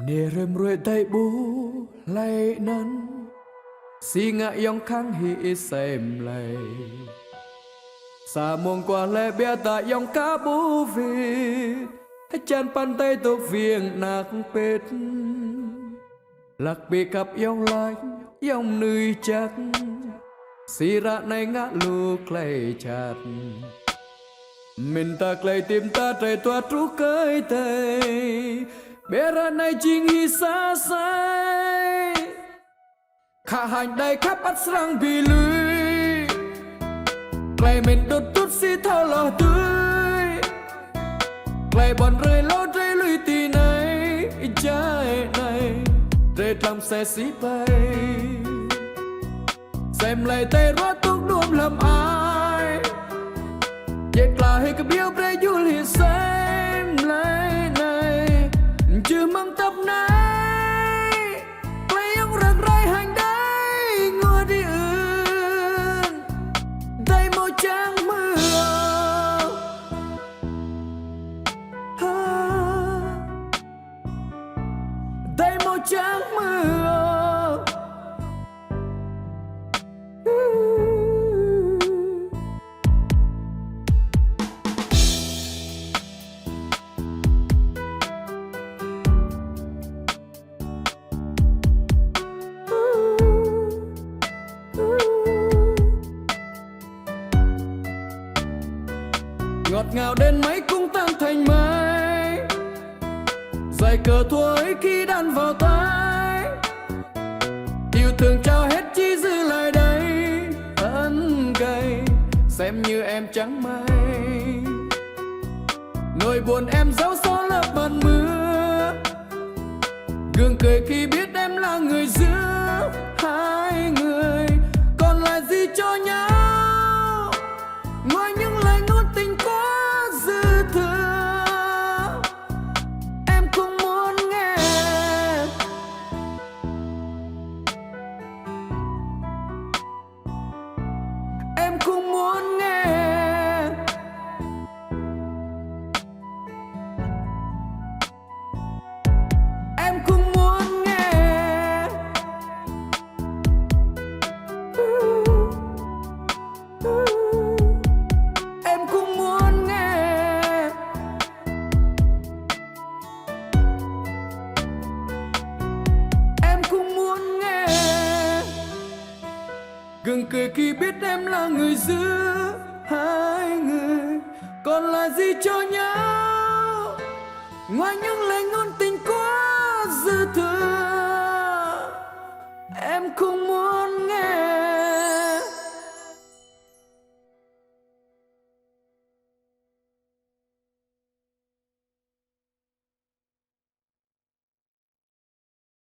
nề rem ruồi tay bú lay nắn si ngã yong khang hi xem lay xa mong qua lệ bia ta yong cá bú về chân pan tay tục viêng nạc pết lạc bị cặp yong lạnh yong nươi chắc si ra này ngã lu clay chặt mình ta clay tìm ta trời toa trú cơi tay bé ra này chinh hi xa xay khả hành đây khắp bắt sang vì lưới clay mình đốt chút si thao lò tươi clay bọn rơi lót rơi lùi tì này trái này rơi làm xe xí bay xem lại tay rót thuốc đuông làm ai vậy là hay cái biếu bê du lịch xem lại này chưa mang tập này quay ông răng rai hành đấy ngồi đi ươn đây màu trắng mưa đây màu trắng mưa ngọt ngào đến mấy cũng tan thành mây dài cờ thua ấy khi đan vào tay yêu thương trao hết chỉ giữ lại đây ân gầy xem như em trắng mây nỗi buồn em giấu gió lớp bàn mưa gương cười khi biết em là người giữa hai người còn lại gì cho nhau ngoài những lời ngôn tình quá dư thừa em không muốn nghe em không muốn nghe em không muốn nghe em không muốn nghe em không muốn nghe gừng cười khi biết em là người giữa hai người còn là gì cho nhau ngoài những lời ngôn tình quá dư thừa em không muốn